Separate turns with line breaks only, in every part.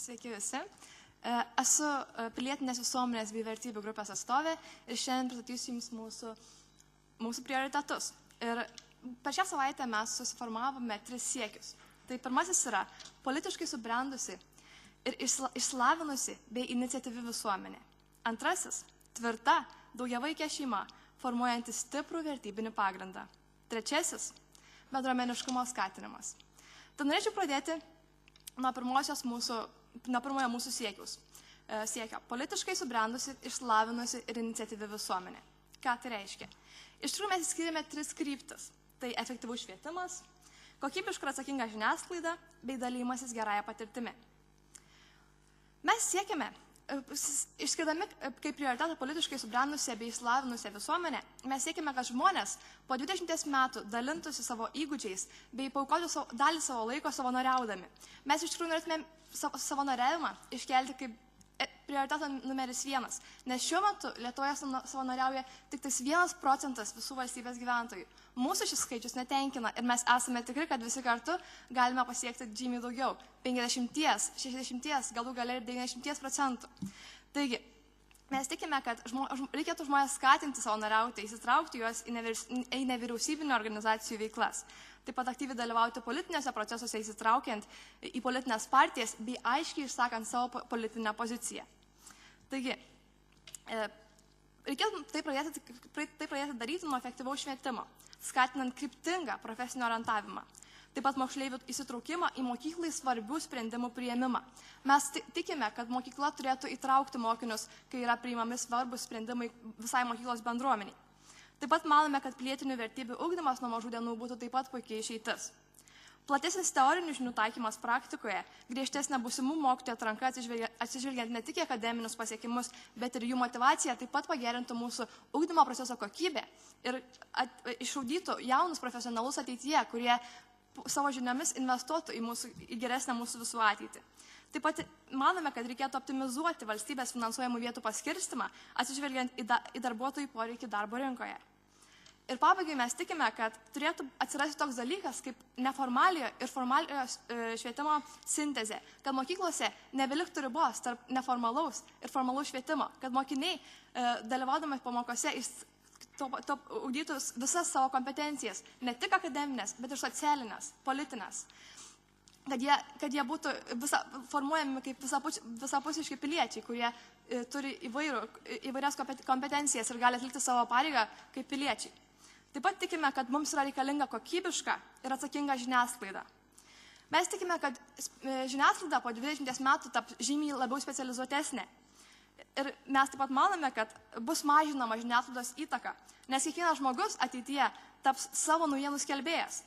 Sveiki visi. Esu pilietinės visuomenės bei vertybių grupės atstovė ir šiandien pristatysiu Jums mūsų prioritetus. Ir per šią savaitę mes susiformavome 3 siekius. Tai pirmasis yra politiškai subrendusi ir išsilavinusi bei iniciatyvi visuomenė. Antrasis – tvirta, daugiavaikė šeima, formuojanti stiprų vertybinį pagrindą. Trečiasis – bendruomeniškumo skatinimas. Tai norėčiau pradėti nuo pirmojo mūsų siekio. Politiškai subrendusi, išsilavinusi ir iniciatyvi visuomenė. Ką tai reiškia? Iš tikrųjų mes skiriame 3 kryptis. Tai efektyvus švietimas, kokybiška ir atsakinga žiniasklaida bei dalymasis gerąją patirtimi. Mes siekiame, išskirdami kaip prioritetą politiškai subrendusią bei išsilavinusią visuomenę, mes siekime, kad žmonės po 20 metų dalintųsi savo įgūdžiais bei paaukotų dalį savo laiko savanoriaudami. Mes iš tikrųjų norėtume savanoriavimą iškelti kaip prioritetą numeris 1, nes šiuo metu Lietuvoje savanoriauja tik 1% visų valstybės gyventojų. Mūsų šis skaičius netenkina ir mes esame tikri, kad visi kartu galime pasiekti žymiai daugiau – 50, 60, galų gale ir 90%. Taigi, mes tikime, kad reikėtų žmonės skatinti savanoriauti, įsitraukti juos į nevyriausybinių organizacijų veiklas. Taip pat aktyviai dalyvauti politinėse procesuose, įsitraukiant į politinės partijas bei aiškiai išsakant savo politinę poziciją. Taigi, reikėtų tai pradėti daryti nuo efektyvaus švietimo, skatinant kryptingą profesinį orientavimą. Taip pat moksleivių įsitraukimą į mokyklai svarbių sprendimų priėmimą. Mes tikime, kad mokykla turėtų įtraukti mokinius, kai yra priimami svarbus sprendimai visai mokyklos bendruomeniai. Taip pat manome, kad pilietinių vertybių ugdymas nuo mažų dienų būtų taip pat puikiai išeitis. Platesnis teorinių žinių taikymas praktikoje, griežtesnė būsimų mokytojų atranka atsižvelgiant ne tik į akademinius pasiekimus, bet ir jų motyvaciją, taip pat pagerintų mūsų ugdymo proceso kokybę ir išugdytų jaunus profesionalus ateityje, kurie savo žiniomis investuotų į geresnę mūsų visų ateitį. Taip pat manome, kad reikėtų optimizuoti valstybės finansuojamų vietų paskirstimą, atsižvelgiant į darbuotojų poreikį darbo rinkoje. Ir pabaigai mes tikime, kad turėtų atsirasti toks dalykas kaip neformaliojo ir formaliojo švietimo sintezė, kad mokyklose nebeliktų ribos tarp neformalaus ir formalaus švietimo, kad mokiniai dalyvaudami pamokose ugdytų visas savo kompetencijas, ne tik akademinės, bet ir socialinės, politinės. Kad jie būtų formuojami kaip visapusiški piliečiai, kurie turi įvairias kompetencijas ir gali atlikti savo pareigą kaip piliečiai. Taip pat tikime, kad mums yra reikalinga kokybiška ir atsakinga žiniasklaida. Mes tikime, kad žiniasklaida po 20 metų taps žymiai labiau specializuotesnė. Ir mes taip pat manome, kad bus mažinama žiniasklaidos įtaka, nes kiekvienas žmogus ateityje taps savo naujienų skelbėjas,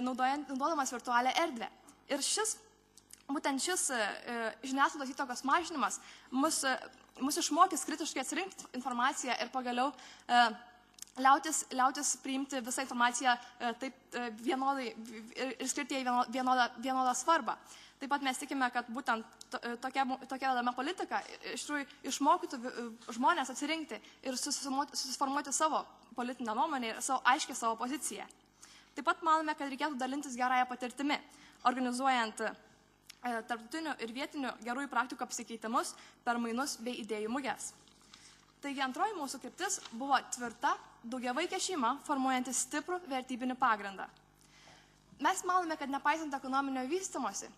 naudodamas virtualią erdvę. Ir būtent šis žiniasklaidos įtakos mažinimas mus išmokys kritiškai atsirinkti informaciją ir pagaliau liautis priimti visą informaciją taip vienodai ir skirti jai vienodą svarbą. Taip pat mes tikime, kad būtent tokia vedama politika išmokytų žmonės atsirinkti ir susiformuoti savo politinę nuomonę ir aiškiai savo poziciją. Taip pat manome, kad reikėtų dalintis gerąją patirtimi, organizuojant tarptautinių ir vietinių gerųjų praktikų apsikeitimus per mainus bei idėjų muges. Taigi antroji mūsų kryptis buvo tvirta, daugiavaikė šeima, formuojanti stiprų vertybinį pagrindą. Mes manome, kad nepaisant ekonominio vystymosi,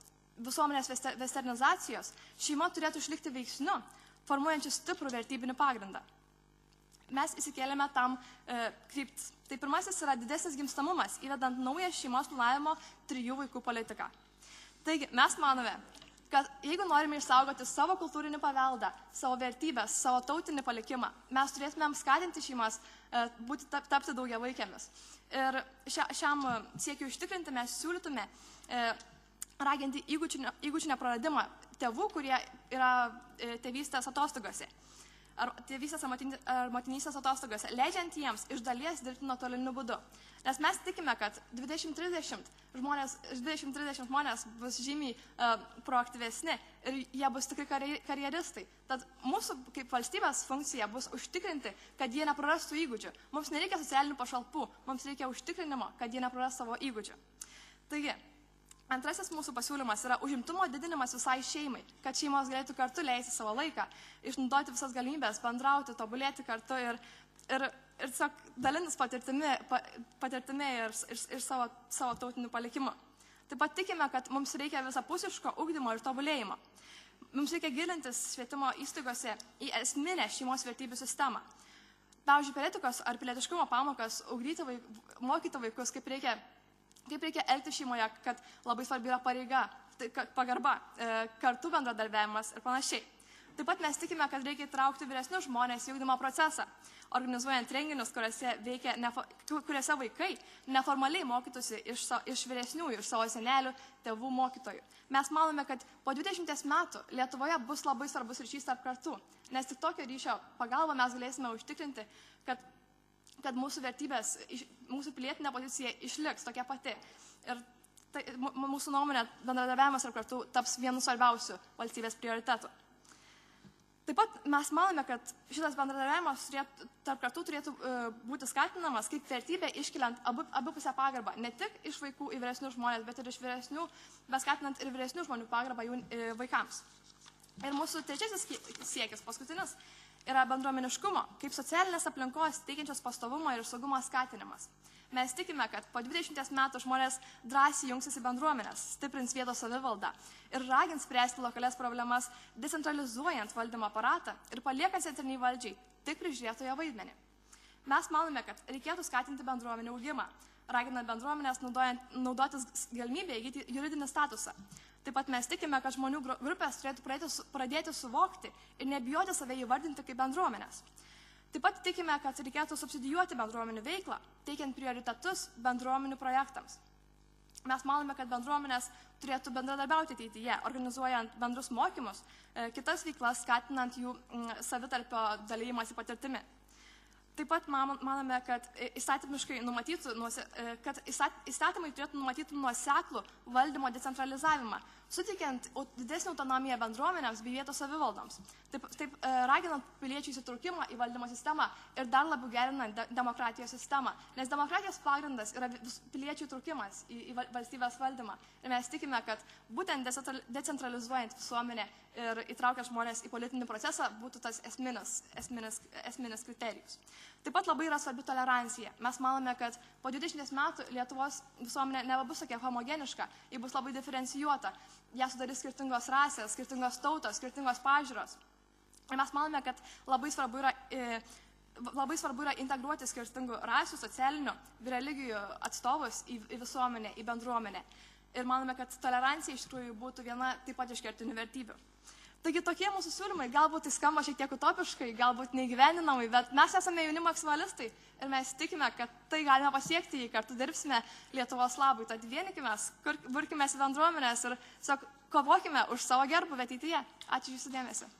visuomenės westernizacijos, šeima turėtų išlikti veiksniu, formuojančiu stiprų vertybinį pagrindą. Mes įsikėlėme tam kryptis. Tai pirmasis yra didesnis gimstamumas, įvedant naują šeimos planavimo 3 vaikų politiką. Taigi, mes manome, kad jeigu norime išsaugoti savo kultūrinį paveldą, savo vertybės, savo tautinį palikimą, mes turėtumėm skatinti šeimas tapti daugiavaikėmis. Ir šiam siekiu užtikrinti mes siūlytume raginti įgūdžių nepraradimą tėvų, kurie yra tėvystės atostogose. Ar tėvystės ar motinystės atostogose, leidžiant jiems iš dalies dirbti nuotoliniu būdu. Nes mes tikime, kad 2030 žmonės bus žymiai proaktyvesni ir jie bus tikrai karjeristai. Tad mūsų kaip valstybės funkcija bus užtikrinti, kad jie neprarastų įgūdžių. Mums nereikia socialinių pašalpų, mums reikia užtikrinimo, kad jie nepraras savo įgūdžių. Taigi, Antrasis mūsų pasiūlymas yra užimtumo didinimas visai šeimai, kad šeimos galėtų kartu leisti savo laiką, išnaudoti visas galimybės, bendrauti, tobulėti kartu ir tiesiog dalintis patirtimi ir savo tautiniu palikimu. Taip pat tikime, kad mums reikia visapusiško ugdymo ir tobulėjimo. Mums reikia gilintis švietimo įstaigose į esminę šeimos vertybių sistemą. Pavyzdžiui, per etikos ar pilietiškumo pamokas mokyti vaikus, kaip reikia elgti šeimoje, kad labai svarbi yra pareiga, pagarba, kartu bendradarbiavimas ir panašiai. Taip pat mes tikime, kad reikia įtraukti vyresnius žmonės į ugdymo procesą, organizuojant renginius, kuriuose vaikai neformaliai mokytųsi iš vyresniųjų, iš savo senelių, tėvų, mokytojų. Mes manome, kad po 20 metų Lietuvoje bus labai svarbus ryšys tarp kartų, nes tik tokio ryšio pagalba mes galėsime užtikrinti, kad mūsų vertybės, mūsų pilietinė pozicija išliks tokia pati. Ir mūsų nuomonė, bendradarbiavimas tarp kartų taps vienu svarbiausių valstybės prioritetų. Taip pat mes manome, kad šitas bendradarbiavimas tarp kartų turėtų būti skatinamas kaip vertybė iškeliant abipusę pagarbą, ne tik iš vaikų į vyresnius žmonės, bet ir iš vyresnių, bet skatinant ir vyresnių žmonių pagarbą vaikams. Ir mūsų trečiasis siekis, paskutinis, yra bendruomeniškumo, kaip socialinės aplinkos teikiančios pastovumo ir saugumo skatinimas. Mes tikime, kad po 20 metų žmonės drąsiai jungsis į bendruomenės, stiprins vietos savivaldą ir ragins spręsti lokalias problemas, decentralizuojant valdymo aparatą ir paliekant centriniai valdžiai tik prižiūrėtojo vaidmenį. Mes manome, kad reikėtų skatinti bendruomenių augimą, raginant bendruomenės naudotis galimybę įgyti juridinį statusą. Taip pat mes tikime, kad žmonių grupės turėtų pradėti suvokti ir nebijoti save įvardinti kaip bendruomenės. Taip pat tikime, kad reikėtų subsidijuoti bendruomenių veiklą, teikiant prioritetus bendruomenių projektams. Mes manome, kad bendruomenės turėtų bendradarbiauti ateityje, organizuojant bendrus mokymus, kitas veiklas, skatinant jų savitarpio dalymąsi patirtimi. Taip pat manome, kad įstatymai turėtų numatyti nuoseklų valdymo decentralizavimą, suteikiant didesnį autonomiją bendruomenėms bei vietos savivaldoms. Taip raginant piliečių įsitraukimą į valdymo sistemą ir dar labiau gerinant demokratijos sistemą. Nes demokratijos pagrindas yra piliečių įtraukimas į valstybės valdymą. Ir mes tikime, kad būtent decentralizuojant visuomenę ir įtraukiant žmonės į politinį procesą būtų tas esminis kriterijus. Taip pat labai yra svarbi tolerancija. Mes manome, kad po 20 metų Lietuvos visuomenė nebebus tokia homogeniška, ji bus labai diferencijuota. Ją sudarys skirtingos rasės, skirtingos tautos, skirtingos pažiūros. Ir mes manome, kad labai svarbu yra integruoti skirtingų rasių, socialinių, religijų atstovus į visuomenę, į bendruomenę. Ir manome, kad tolerancija iš tikrųjų būtų viena taip pat iš kertinių vertybių. Taigi tokie mūsų siūlymai, galbūt tai skamba šiek tiek utopiškai, galbūt neįgyvendinamai, bet mes esame jauni maksimalistai ir mes tikime, kad tai galime pasiekti, jei kartu dirbsime Lietuvos labui. Tad vienykimės, burkimės į bendruomenės ir tiesiog kovokime už savo gerbuvę ateityje. Ačiū jūsų dėmesį.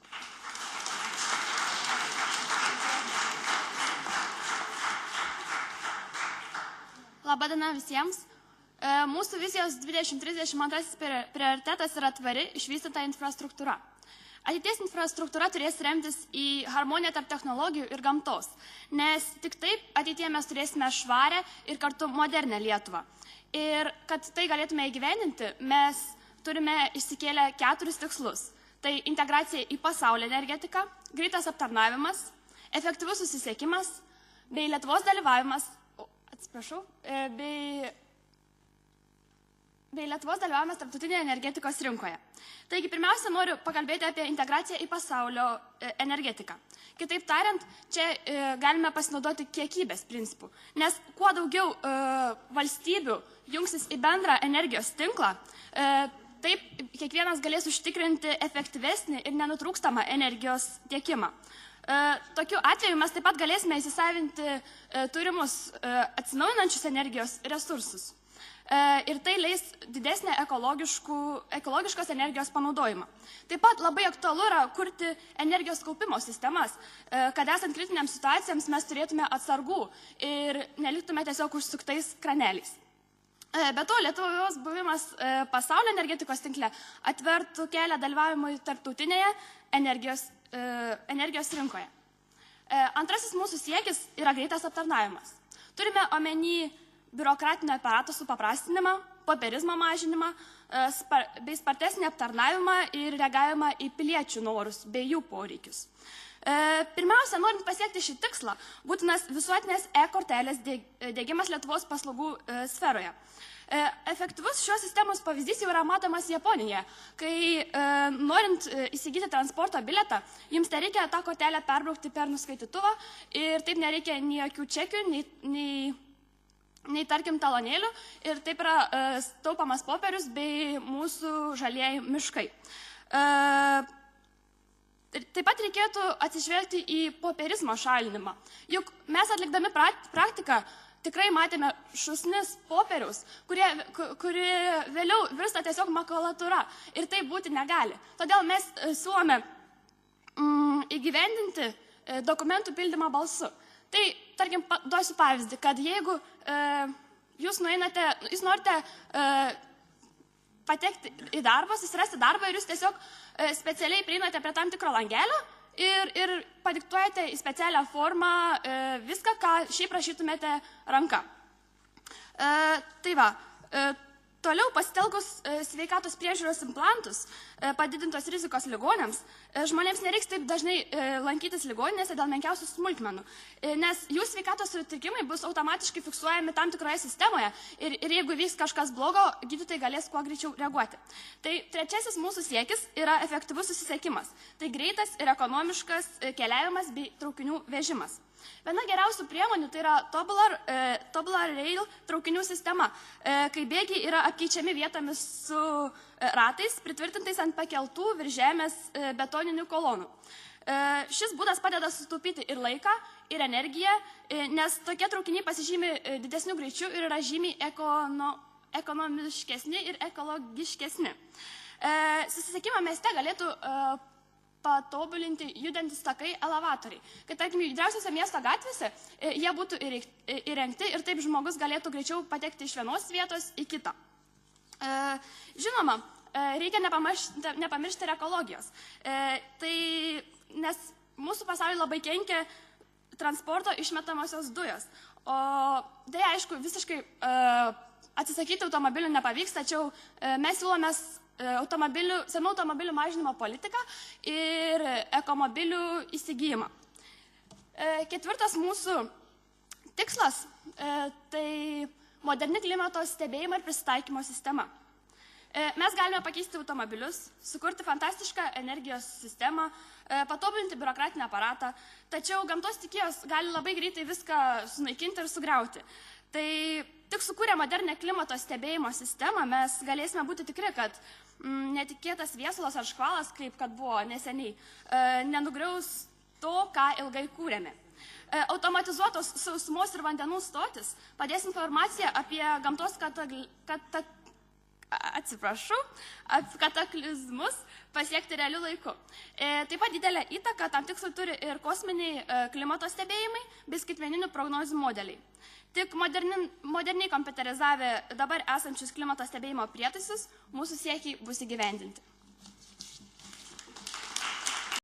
Labadiena visiems. Mūsų vizijos 2032 prioritetas yra tvari išvystyta infrastruktūra. Ateities infrastruktūra turės remtis į harmoniją tarp technologijų ir gamtos, nes tik taip ateityje mes turėsime švarę ir kartu modernę Lietuvą. Ir kad tai galėtume įgyvendinti, mes turime išsikėlę 4 tikslus. Tai integracija į pasaulio energetiką, greitas aptarnavimas, efektyvus susisiekimas, bei Lietuvos dalyvavimas, bei Lietuvos dalyvavimas tarptautinėje energetikos rinkoje. Taigi, pirmiausia, noriu pakalbėti apie integraciją į pasaulio energetiką. Kitaip tariant, čia galime pasinaudoti kiekybės principų, nes kuo daugiau valstybių jungsis į bendrą energijos tinklą, taip kiekvienas galės užtikrinti efektyvesnį ir nenutrūkstamą energijos tiekimą. Tokiu atveju mes taip pat galėsime įsisavinti turimus atsinaujinančius energijos resursus. Ir tai leis didesnę ekologiškos energijos panaudojimą. Taip pat labai aktualu yra kurti energijos kaupimo sistemas, kad esant kritiniams situacijams mes turėtume atsargų ir neliktume tiesiog užsuktais kraneliais. Be to, Lietuvos buvimas pasaulio energetikos tinkle atvertų kelią dalyvavimui tarptautinėje energijos rinkoje. Antrasis mūsų siekis yra greitas aptarnavimas. Turime omeny biurokratinio aparato supaprastinimą, popierizmo mažinimą, bei spartesnį aptarnavimą ir reagavimą į piliečių norus bei jų poreikius. Pirmiausia, norint pasiekti šį tikslą, būtinas visuotinės e-kortelės diegimas Lietuvos paslaugų sferoje. Efektyvus šios sistemos pavyzdys jau yra matomas Japonijoje, kai norint įsigyti transporto bilietą, jums tereikia tą kortelę perbraukti per nuskaitytuvą ir taip nereikia nei jokių čekių, nei tarkim talonėlių ir taip yra taupamas popierius bei mūsų žalieji miškai. Taip pat reikėtų atsižvelgti į popierizmo šalinimą. Juk mes atlikdami praktiką tikrai matėme šūsnis popieriaus, kuri vėliau virsta tiesiog makulatūra ir tai būti negali. Todėl mes siūlome įgyvendinti dokumentų pildymą balsu. Tai, tarkim, duosiu pavyzdį, kad jeigu jūs norite patekti į darbą, susirasti darbą ir jūs tiesiog specialiai prieinate prie tam tikro langelio ir padiktuojate į specialią formą viską, ką šiaip rašytumėte ranka. Tai va, toliau pasitelkus sveikatos priežiūros implantus, padidintos rizikos ligoniams, žmonėms nereiks taip dažnai lankytis ligoninėse dėl menkiausių smulkmenų, nes jų sveikatos sutrikimai bus automatiškai fiksuojami tam tikroje sistemoje ir jeigu vyks kažkas blogo, gydytojai galės kuo greičiau reaguoti. Tai trečiasis mūsų siekis yra efektyvus susisiekimas. Tai greitas ir ekonomiškas keliavimas bei traukinių vežimas. Viena geriausių priemonių tai yra Tubular Rail traukinių sistema, kai bėgiai yra apkeičiami vietomis su ratais, pritvirtintais ant pakeltų virš žemės betoninių kolonų. Šis būdas padeda sutaupyti ir laiką, ir energiją, nes tokie traukiniai pasižymi didesnių greičių ir yra žymiai ekonomiškesni ir ekologiškesni. Susisiekimą mieste galėtų patobulinti judantis takai elevatoriai. Kad, tarkim, judriausiose miesto gatvėse jie būtų įrengti ir taip žmogus galėtų greičiau patekti iš vienos vietos į kitą. Žinoma, reikia nepamiršti ir ekologijos. Nes mūsų pasaulyje labai kenkia transporto išmetamosios dujos. O tai, aišku, visiškai atsisakyti automobilių nepavyks, tačiau mes siūlome senų automobilių mažinimo politiką ir ekomobilių įsigijimą. Ketvirtas mūsų tikslas tai moderni klimato stebėjimo ir prisitaikymo sistema. Mes galime pakeisti automobilius, sukurti fantastišką energijos sistemą, patobulinti biurokratinį aparatą, tačiau gamtos stichijos gali labai greitai viską sunaikinti ir sugriauti. Tai tik sukūrę modernę klimato stebėjimo sistemą mes galėsime būti tikri, kad netikėtas viesulas ar škvalas, kaip kad buvo neseniai, nenugriaus to, ką ilgai kūrėme. Automatizuotos sausumos ir vandenų stotis padės informaciją apie gamtos kataklizmus pasiekti realiu laiku. Taip pat didelę įtaką tam tikslui turi ir kosminiai klimato stebėjimai bei skaitmeninių prognozių modeliai. Tik moderniai kompiuterizavę dabar esančius klimato stebėjimo prietaisus, mūsų siekiai bus įgyvendinti.